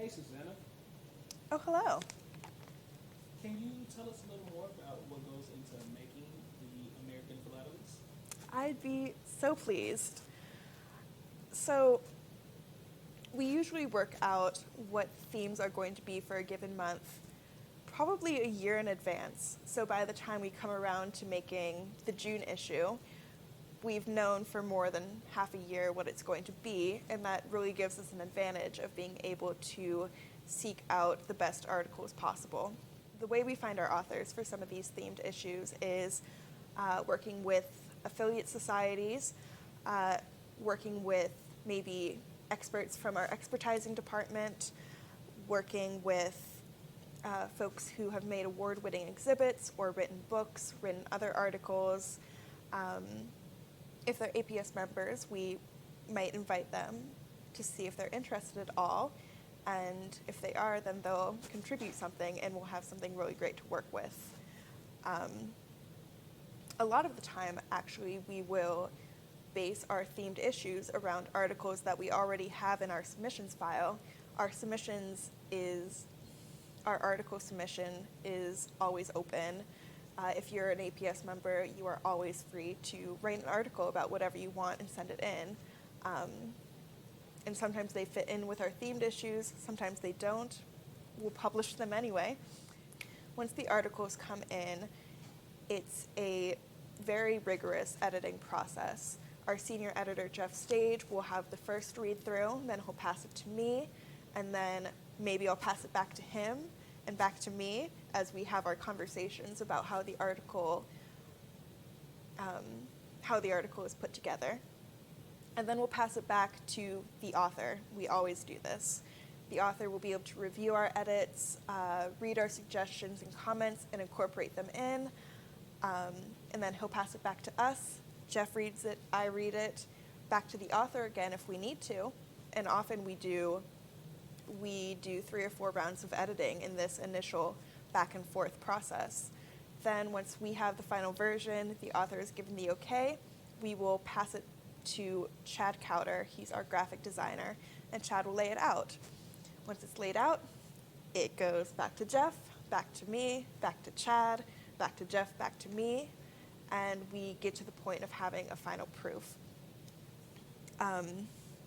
Hey, Susanna. Oh, hello. Can you tell us a little more about what goes into making the American Philatelist? I'd be so pleased. So, we usually work out what themes are going to be for a given month probably a year in advance. So, by the time we come around to making the June issue, we've known for more than half a year what it's going to be, and that really gives us an advantage of being able to seek out the best articles possible. The way we find our authors for some of these themed issues is working with affiliate societies, working with maybe experts from our expertising department, working with folks who have made award-winning exhibits or written books, written other articles. If they're APS members, we might invite them to see if they're interested at all. And if they are, then they'll contribute something and we'll have something really great to work with. A lot of the time, actually, we will base our themed issues around articles that we already have in our submissions file. Our article submission is always open. If you're an APS member, you are always free to write an article about whatever you want and send it in. And sometimes they fit in with our themed issues, sometimes they don't. We'll publish them anyway. Once the articles come in, it's a very rigorous editing process. Our senior editor, Jeff Stage, will have the first read through, then he'll pass it to me, and then maybe I'll pass it back to him and back to me as we have our conversations about how the article is put together. And then we'll pass it back to the author. We always do this. The author will be able to review our edits, read our suggestions and comments, and incorporate them in. And then he'll pass it back to us. Jeff reads it, I read it, back to the author again if we need to. And often we do 3 or 4 rounds of editing in this initial back and forth process. Then once we have the final version, the author is given the okay, we will pass it to Chad Cowder. He's our graphic designer, and Chad will lay it out. Once it's laid out, it goes back to Jeff, back to me, back to Chad, back to Jeff, back to me, and we get to the point of having a final proof.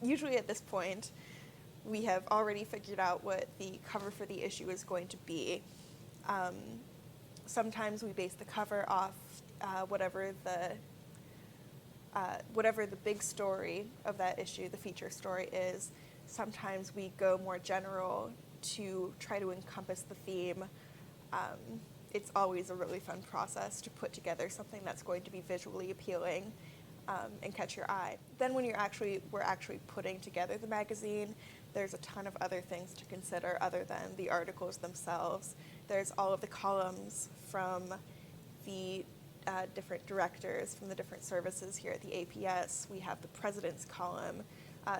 Usually at this point, we have already figured out what the cover for the issue is going to be. Sometimes we base the cover off whatever the big story of that issue, the feature story is. Sometimes we go more general to try to encompass the theme. It's always a really fun process to put together something that's going to be visually appealing and catch your eye. Then when we're actually putting together the magazine, there's a ton of other things to consider other than the articles themselves. There's all of the columns from the different directors from the different services here at the APS. We have the president's column,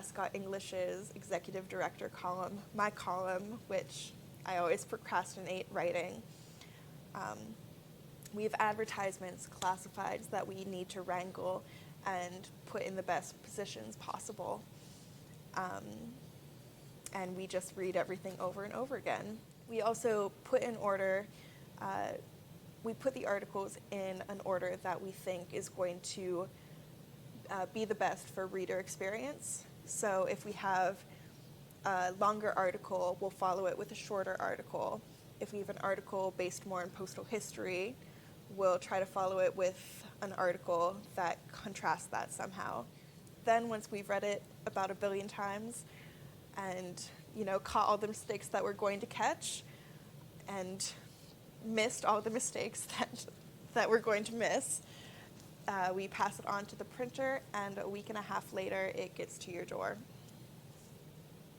Scott English's executive director column, my column, which I always procrastinate writing. We have advertisements, classifieds that we need to wrangle and put in the best positions possible. And we just read everything over and over again. We also put in order, we put the articles in an order that we think is going to be the best for reader experience. So if we have a longer article, we'll follow it with a shorter article. If we have an article based more on postal history, we'll try to follow it with an article that contrasts that somehow. Then once we've read it about 1 billion times and, caught all the mistakes that we're going to catch and missed all the mistakes that we're going to miss, we pass it on to the printer, and a week and a half later, it gets to your door.